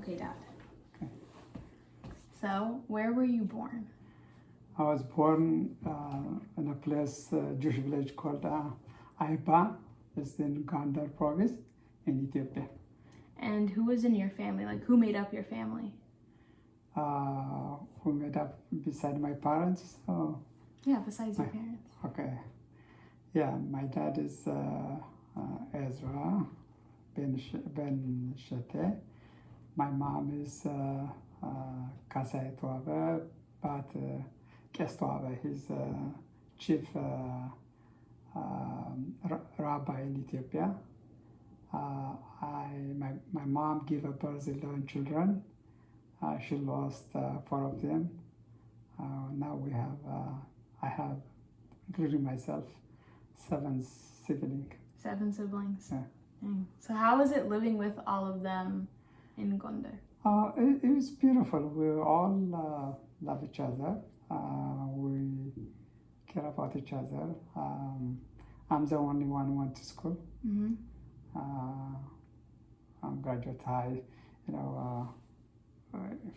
Okay, Dad. Okay. So, where were you born? I was born in a place, Jewish village called Aiba. It's in Gondar province in Ethiopia. And who was in your family? Like, who made up your family? Who made up beside my parents? Oh, Yeah, besides your parents. okay. Yeah, my dad is Ezra Ben Shete. My mom is Kasai Toabe, but Kes Toabe. He's chief rabbi in Ethiopia. My mom gave birth 11 children. She lost 4 of them. Now I have, including myself, 7 siblings. 7 siblings. Yeah. Dang. So how was it living with all of them in Gondar? It was beautiful. We all love each other. We care about each other. I'm the only one who went to school. Mm-hmm. I'm graduate high,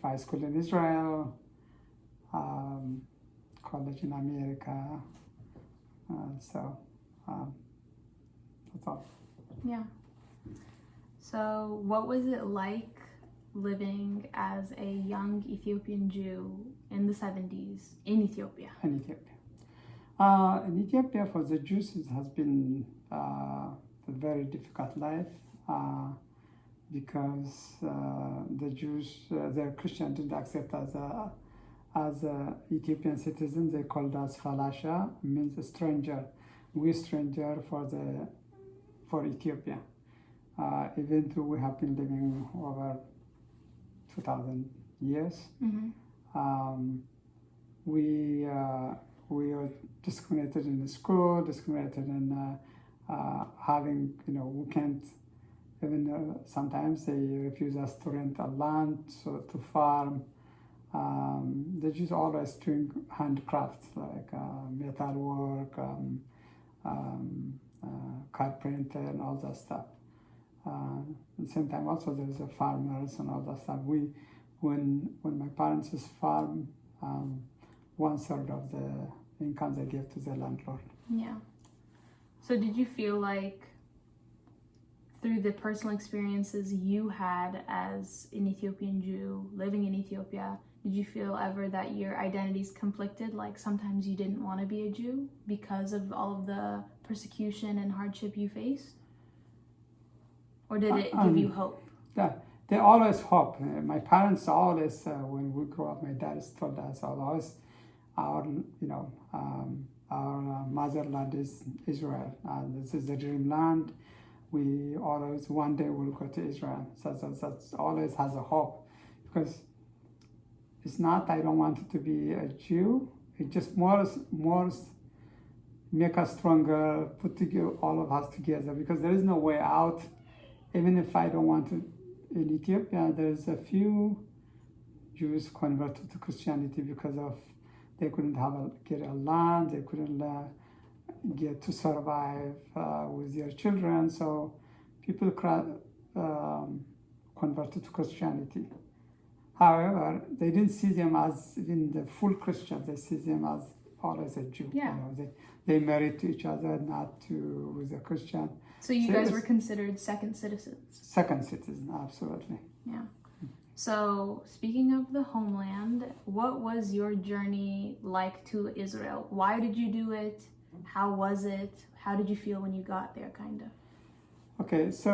high school in Israel, college in America. So that's all. Yeah. So what was it like living as a young Ethiopian Jew in the 70s in Ethiopia? In Ethiopia. In Ethiopia, for the Jews, it has been a very difficult life because the Jews, the Christians didn't accept us as Ethiopian citizens. They called us falasha, means a stranger. We're stranger for Ethiopia. Even though we have been living over 2,000 years, we were discriminated in the school, discriminated in having, we can't even, sometimes they refuse us to rent a land, so to farm. They just always doing handcrafts like metal work, carpenter and all that stuff. At the same time also there's farmers and all that stuff. When my parents farm, 1/3 of the income they give to the landlord. Yeah. So did you feel like through the personal experiences you had as an Ethiopian Jew living in Ethiopia, did you feel ever that your identities conflicted? Like sometimes you didn't want to be a Jew because of all of the persecution and hardship you faced? Or did it give you hope? Yeah, they always hope. My parents always, when we grew up, my dad told us always, our motherland is Israel. This is the dreamland. We always, one day we'll go to Israel. So that's always has a hope. Because it's not, I don't want to be a Jew. It just more make us stronger, put together, all of us together, because there is no way out. Even if I don't want to, in Ethiopia, there's a few Jews converted to Christianity because of they couldn't get a land, they couldn't get to survive with their children, so people converted to Christianity. However, they didn't see them as even the full Christians. They see them as always a Jew. Yeah. They married to each other, not with a Christian. So you guys were considered second citizens? Second citizen, absolutely. Yeah. So speaking of the homeland, what was your journey like to Israel? Why did you do it? How was it? How did you feel when you got there, kind of? Okay, so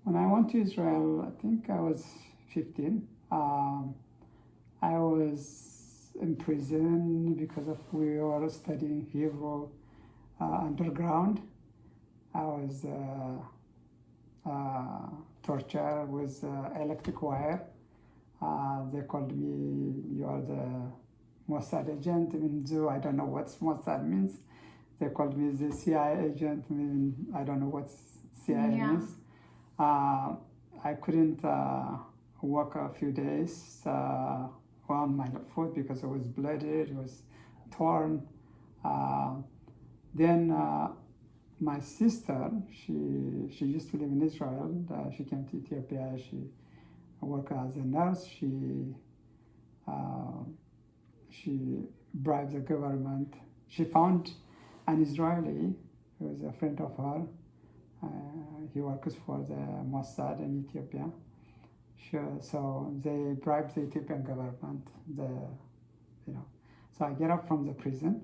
when I went to Israel, I think I was 15. I was in prison because of we were studying Hebrew underground. I was tortured with electric wire. They called me, you are the Mossad agent, even though I don't know what Mossad means. They called me the CIA agent, I don't know what CIA means. I couldn't walk a few days on my foot because it was blooded, it was torn. Then my sister, she used to live in Israel. She came to Ethiopia. work as a nurse. She bribed the government. She found an Israeli who is a friend of her. He works for the Mossad in Ethiopia. So they bribed the Ethiopian government. So I get up from the prison.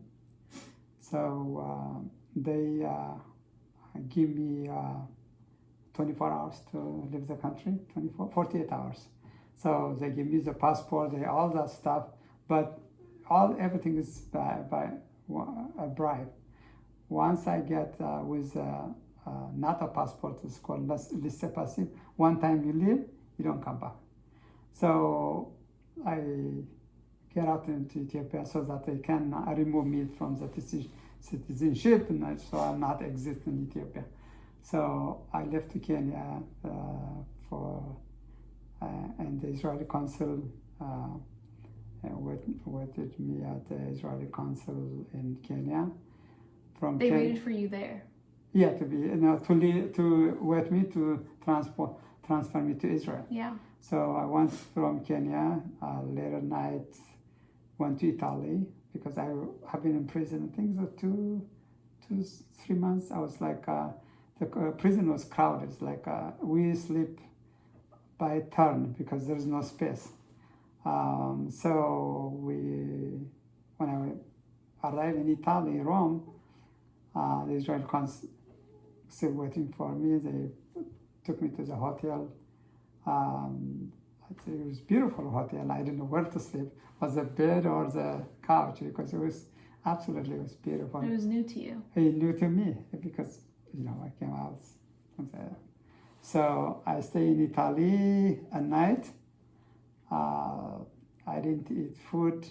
So they give me 24 hours to leave the country, 48 hours. So they give me the passport, all that stuff, but everything is by a bribe. Once I get with not a passport, it's called laissez-passer. One time you leave, you don't come back. So I get out into Ethiopia so that they can remove me from the citizenship, and so I'm not exist in Ethiopia. So I left to Kenya and the Israeli consul waited me at the Israeli consul in Kenya. They waited for you there? Yeah, to wait me to transfer me to Israel. Yeah. So I went from Kenya, later night, went to Italy, because I have been in prison, I think so 3 months. I was like, the prison was crowded. It's like we sleep by turn because there's no space. So when I arrived in Italy, Rome, the Israeli consul still waiting for me. They took me to the hotel. It was a beautiful hotel. I didn't know where to sleep. Was the bed or the couch? Because it was beautiful. It was new to you. It new to me because I came out. So I stayed in Italy at night. I didn't eat food.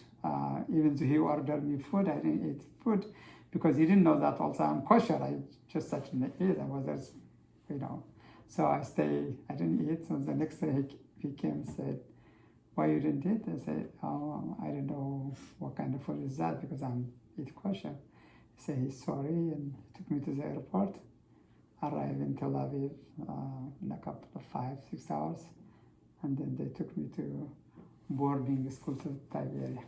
Even though he ordered me food, I didn't eat food because he didn't know that also I'm kosher. I just such an eat. I was just, So I stayed. I didn't eat. So the next day he came and said, "Why you didn't eat?" I said, "Oh, I don't know what kind of food is that because I'm eat kosher." He said he's sorry and took me to the airport. Arrived in Tel Aviv in a couple of 5-6 hours, and then they took me to boarding school to Tiberias.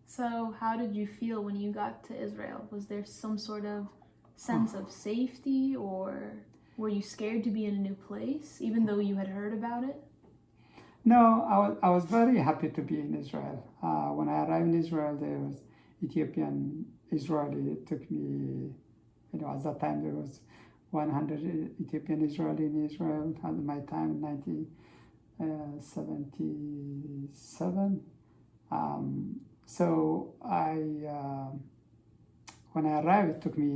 So how did you feel when you got to Israel? Was there some sort of sense of safety, or were you scared to be in a new place, even though you had heard about it? No, I was very happy to be in Israel. When I arrived in Israel, there was Ethiopian-Israeli. It took me, at that time there was 100 Ethiopian-Israeli in Israel at my time in 1977. So when I arrived, it took me,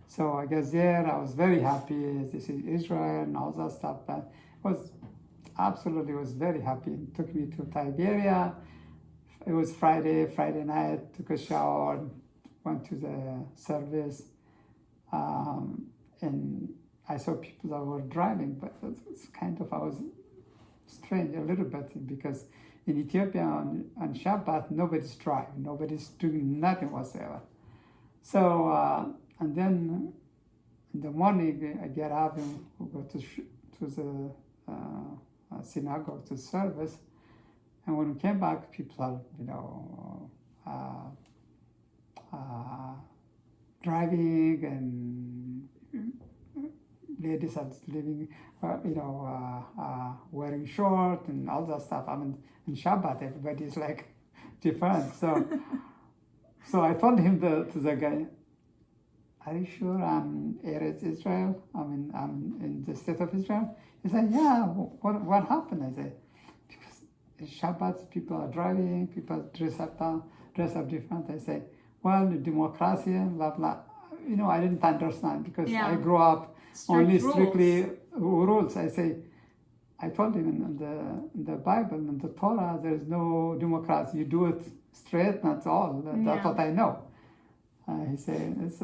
so I guess there I was very happy. This is Israel and all that stuff. But was very happy. It took me to Tiberias. It was Friday night, took a shower, went to the service. And I saw people that were driving, but it's I was strange a little bit because in Ethiopia on Shabbat, nobody's driving, nobody's doing nothing whatsoever. So, and then in the morning, I get up and go to the synagogue to service. And when we came back, people are, driving, and ladies are living, wearing short and all that stuff. I mean, in Shabbat, everybody's like different. So I told him to the guy, "Are you sure I'm Eretz Israel? I mean, I'm in the state of Israel?" He said, "Yeah. What happened?" I said, "Because in Shabbat, people are driving, people dress up different." I said, "Well, democracy, blah blah." I didn't understand because I grew up strictly rules. I told him in the Bible, in the Torah, there is no democracy. You do it straight, that's all. That's what I know. He said, it's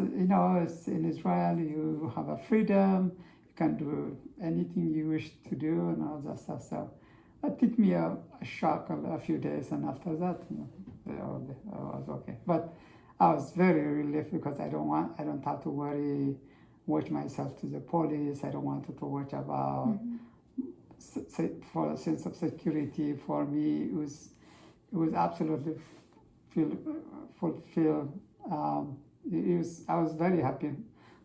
in Israel, you have a freedom. You can do anything you wish to do and all that stuff. So that took me a shock a few days, and after that, I was okay. But I was very relieved because I don't have to watch myself to the police. I don't want to watch about for a sense of security for me. It was absolutely fulfilled. I was very happy.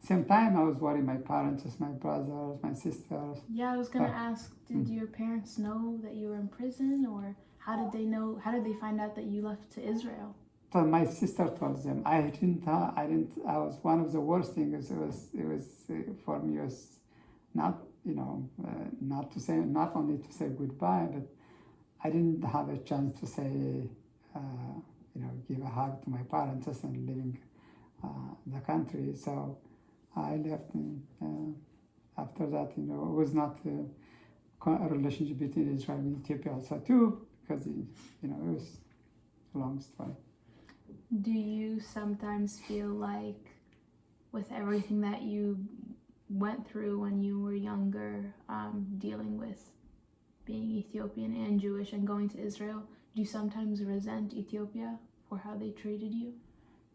Same time, I was worried my parents, my brothers, my sisters. Yeah, I was gonna ask, did your parents know that you were in prison, or how did they know? How did they find out that you left to Israel? So my sister told them. I didn't. I was one of the worst things. It was for me. It was not not only to say goodbye, but I didn't have a chance to say give a hug to my parents and leaving the country. So I left. After that, it was not a relationship between Israel and Ethiopia also too, because it was a long story. Do you sometimes feel like, with everything that you went through when you were younger, dealing with being Ethiopian and Jewish and going to Israel, do you sometimes resent Ethiopia for how they treated you?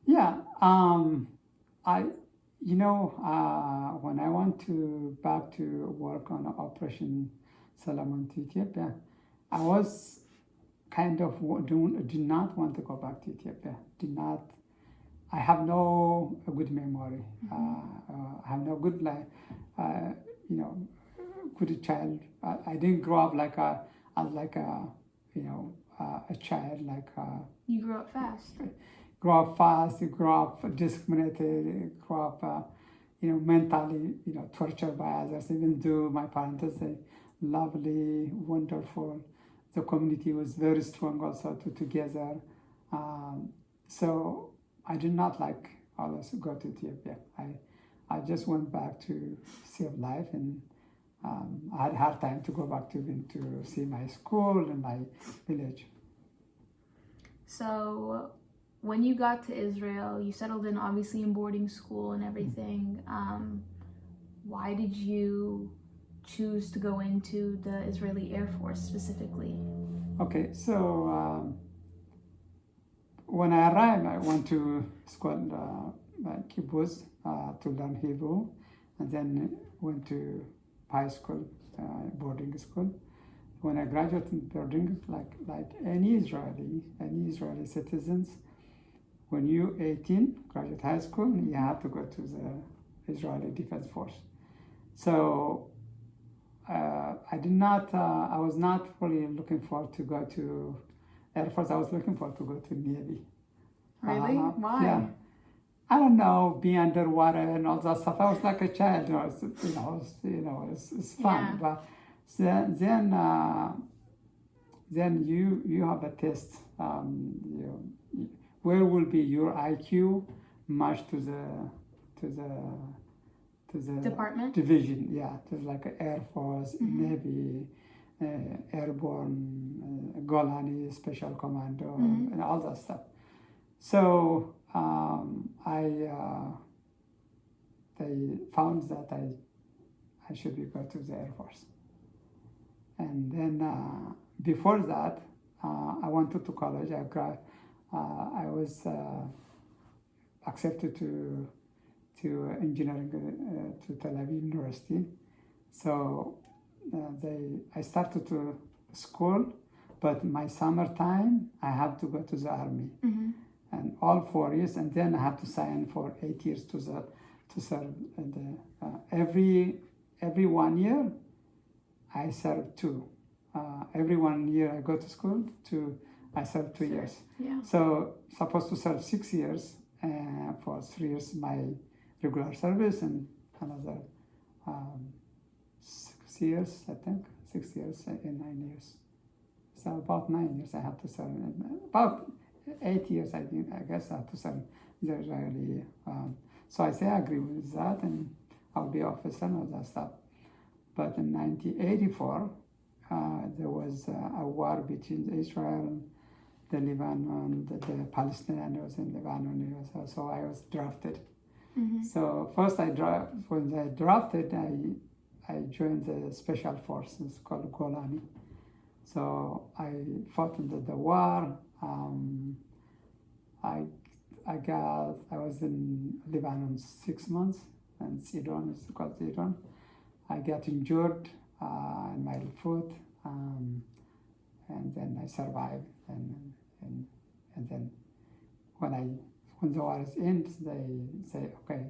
Yeah, when I went back to work on Operation Solomon to Ethiopia, I was kind of did not want to go back to Ethiopia. I have no good memory. I have no good good child. I didn't grow up a child You grew up fast. Grow up fast. You grow up discriminated. Grow up mentally tortured by others. Even though my parents are lovely, wonderful. The community was very strong also together. So I did not like always go to Ethiopia. I just went back to save life, and I had a hard time to go back to see my school and my village. So when you got to Israel, you settled in obviously in boarding school and everything. Why did you choose to go into the Israeli Air Force specifically? Okay, so when I arrived, I went to school, kibbutz, to learn Hebrew, and then went to high school, boarding school. When I graduated boarding, like any Israeli citizens, when you're 18, graduate high school, you have to go to the Israeli Defense Force. So I was not really looking forward to go to Air Force. I was looking forward to go to Navy. Really? Why? Yeah. I don't know, be underwater and all that stuff. I was like a child, it's fun. Yeah. But then you have a test. Where will be your IQ matched to the Department? division? Yeah, there's like Air Force, Navy, Airborne, Golani, Special Commando, and all that stuff. So they found that I should go to the Air Force. And then before that, I went to college. I was accepted to engineering to Tel Aviv University. So I started to school, but my summertime I have to go to the army. And all 4 years, and then I have to sign for 8 years to serve. And every 1 year, I serve 2. Every 1 year I go to school, I serve 2 years. Yeah. So supposed to serve 6 years, for 3 years my regular service, and another 6 years, I think, 6 years in 9 years. So about 9 years I have to serve. About 8 years, I guess, I have to serve the Israeli. So I say I agree with that, and I'll be officer and all that stuff. But in 1984, there was a war between Israel, the Lebanon, the Palestinians in Lebanon. So I was drafted. So first when I drafted, I joined the special forces called Golani. So I fought in the war. I was in Lebanon 6 months, and Sidon is called Sidon. I got injured. in my foot, and then I survived. And then when the war ends, they say, okay,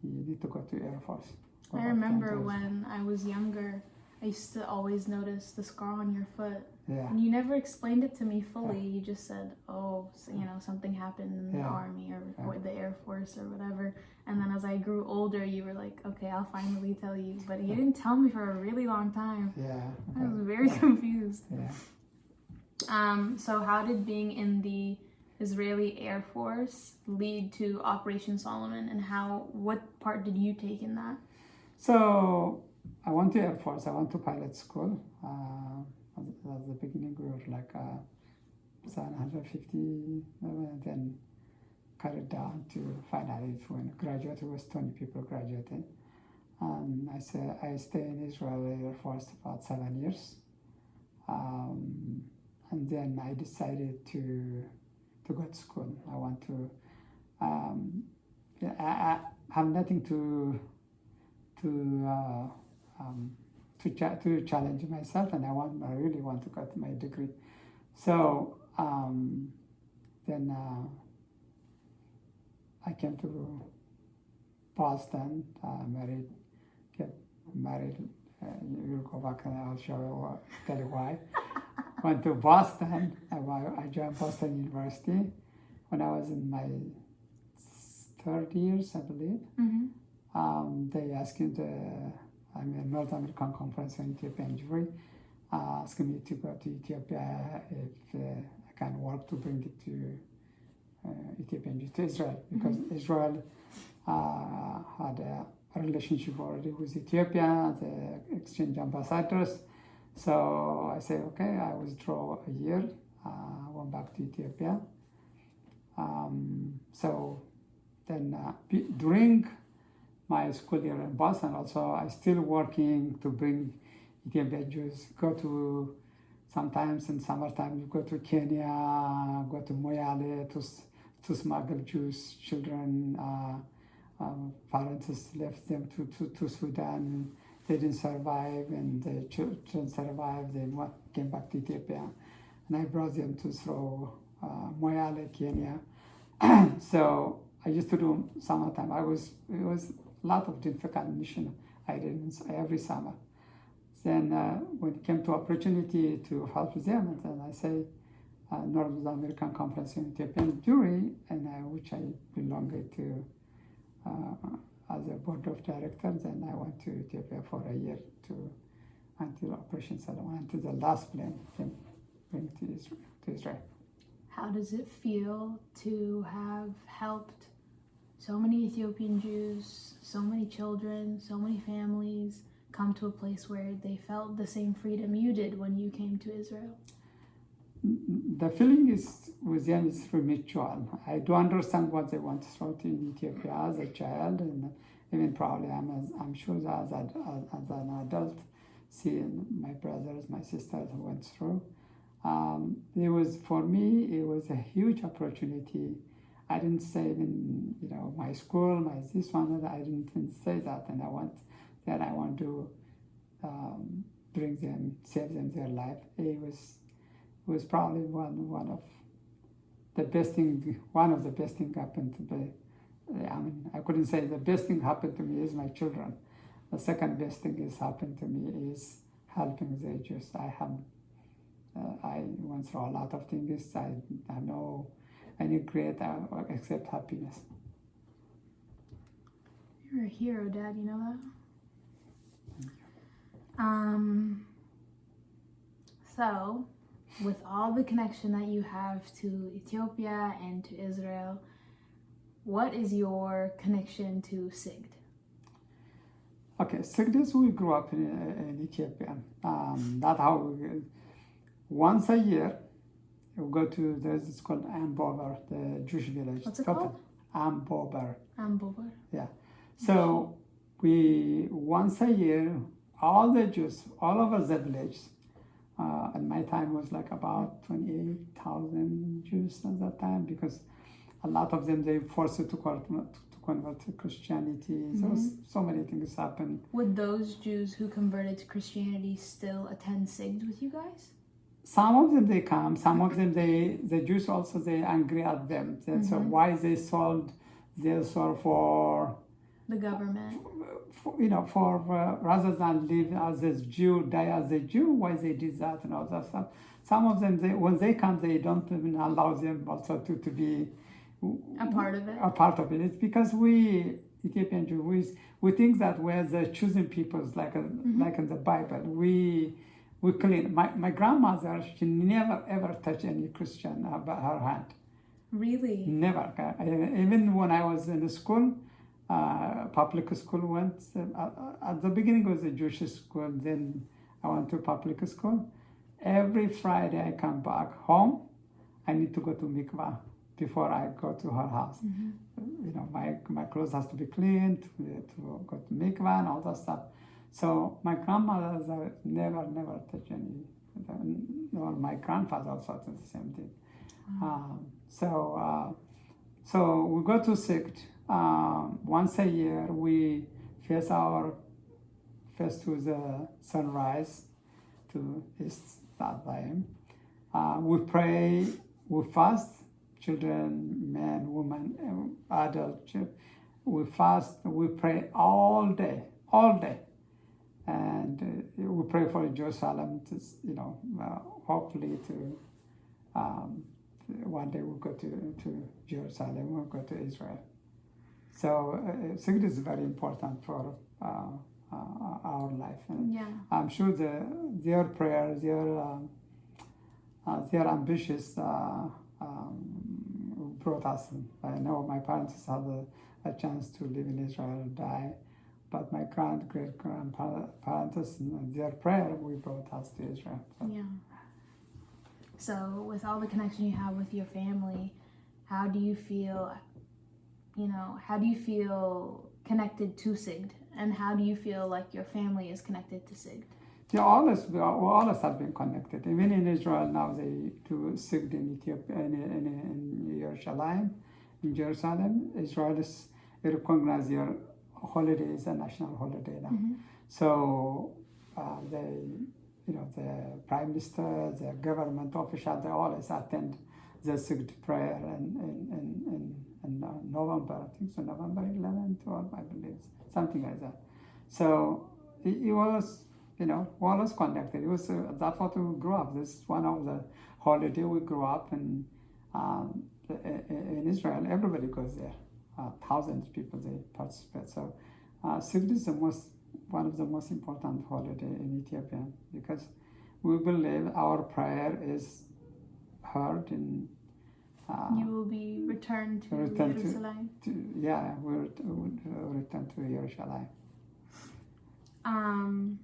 you need to go to Air Force. I remember when I was younger, I used to always notice the scar on your foot. Yeah. And you never explained it to me fully. You just said, oh, so, something happened in the army or the Air Force or whatever. And then as I grew older, you were like, okay, I'll finally tell you. But you didn't tell me for a really long time. Yeah. I was very confused. Yeah. So how did being in the Israeli Air Force lead to Operation Solomon, and what part did you take in that? So I went to Air Force. I went to pilot school. At the beginning, we were like 750, and then cut it down to finally when graduated, it was 20 people graduated. And I stayed in Israel Air Force about 7 years. And then I decided to go to school. I want to. I have nothing to challenge myself, and I really want to get my degree. So then I came to Boston, get married. You'll go back and I'll tell you why. Went to Boston. I joined Boston University when I was in my third years, I believe. Mm-hmm. They asked me North American Conference on Ethiopian-Israeli, asking me to go to Ethiopia if I can work to bring it to Ethiopian Jews to Israel, because Israel had a relationship already with Ethiopia, the exchange ambassadors. So I said, okay, I withdraw a year, went back to Ethiopia. So then during my school year in Boston, also I still working to bring Ethiopian Jews, go to, sometimes in summertime, you go to Kenya, go to Moyale to smuggle Jewish children. Parents left them to Sudan. They didn't survive, and the children survived. They came back to Ethiopia, and I brought them to through Moyale, Kenya. So I used to do summertime. It was a lot of difficult mission I did every summer. Then when it came to opportunity to help them, and then I say North American Conference in Ethiopian Jury, and which I belonged to as a board of directors. And I went to Ethiopia for a year until Operation Solomon, until the last plane came to Israel. How does it feel to have helped so many Ethiopian Jews, so many children, so many families come to a place where they felt the same freedom you did when you came to Israel? The feeling with them is mutual. I do understand what they want to throw to in Ethiopia as a child, and even probably I'm sure that as an adult, seeing my brothers, my sisters who went through. For me, it was a huge opportunity. I didn't say even, my school, this one, I didn't even say that. And I want to bring them, save them their life. It was probably one of the best thing happened to me. I couldn't say the best thing happened to me is my children. The second best thing is happened to me is helping the Jews. I went through a lot of things. I know any great except happiness. You're a hero, Dad. You know that? So, with all the connection that you have to Ethiopia and to Israel, what is your connection to Sigd? Okay, Sigd is we grew up in Ethiopia. That's how once a year we go to, it's called Ambober, the Jewish village. What's it called? Ambober. Ambober. Yeah. So we, once a year, all the Jews, all over the village, at my time was like about 28,000 Jews at that time, because a lot of them they forced to convert to Christianity. So so many things happened. Would those Jews who converted to Christianity still attend SIGD with you guys? Some of them they come. Some of them the Jews also they angry at them. So why they sold their soul for the government? For rather than live as a Jew, die as a Jew, why they did that and all that stuff. Some of them, when they come, they don't even allow them also to be a part of it. A part of it. It's because we Ethiopian Jews, we think that we're the chosen peoples, like in the Bible. We clean. My grandmother, she never ever touched any Christian about her hand. Really? Never. Even when I was in the school. Public school went at the beginning it was a Jewish school, then I went to public school. Every Friday I come back home, I need to go to mikvah before I go to her house. My clothes has to be cleaned, to go to mikvah and all that stuff. So my grandmother never touched any, nor my grandfather also did the same thing. So we go to SIGD. Once a year, we face to the sunrise to east that time. We pray, we fast, children, men, women, adults. We fast, we pray all day, and we pray for Jerusalem. To, hopefully to one day we'll go to Jerusalem. We'll go to Israel. So SIGD is very important for our life. And I'm sure their prayers, their ambitions brought us. I know my parents had a chance to live in Israel and die, but my great-grandparents, their prayer, we brought us to Israel. So with all the connection you have with your family, how do you feel connected to SIGD, and how do you feel like your family is connected to SIGD? We always have been connected. Even in Israel now, they do SIGD in Ethiopia, in Yerushalayim, in Jerusalem. Israel is recognized their holiday as a national holiday now. So the prime minister, the government official, they always attend the SIGD prayer in November, I think so, November 11, 12, I believe, something like that. So it was, always connected. It was that's what we grew up. This is one of the holiday we grew up in Israel. Everybody goes there. Thousands of people they participate. So SIGD is one of the most important holiday in Ethiopia because we believe our prayer is heard in. You will be returned to Jerusalem. We'll return to Jerusalem. Well,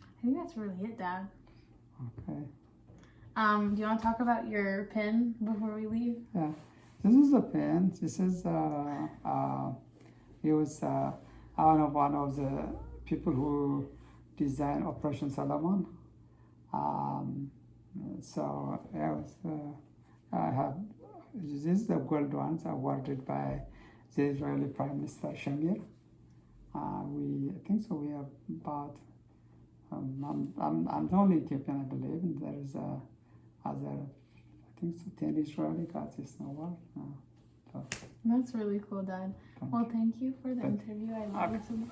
I think that's really it, Dad. Okay. Do you want to talk about your pin before we leave? Yeah, this is a pin. This is he was one of the people who designed Operation Solomon. So I have this is the gold ones awarded by the Israeli Prime Minister Shamir. I think so. We have about I'm the only Ethiopian, I believe, and there is other I think so 10 Israeli got this award. That's really cool, Dad. Well, thank you for the interview. I love it so much.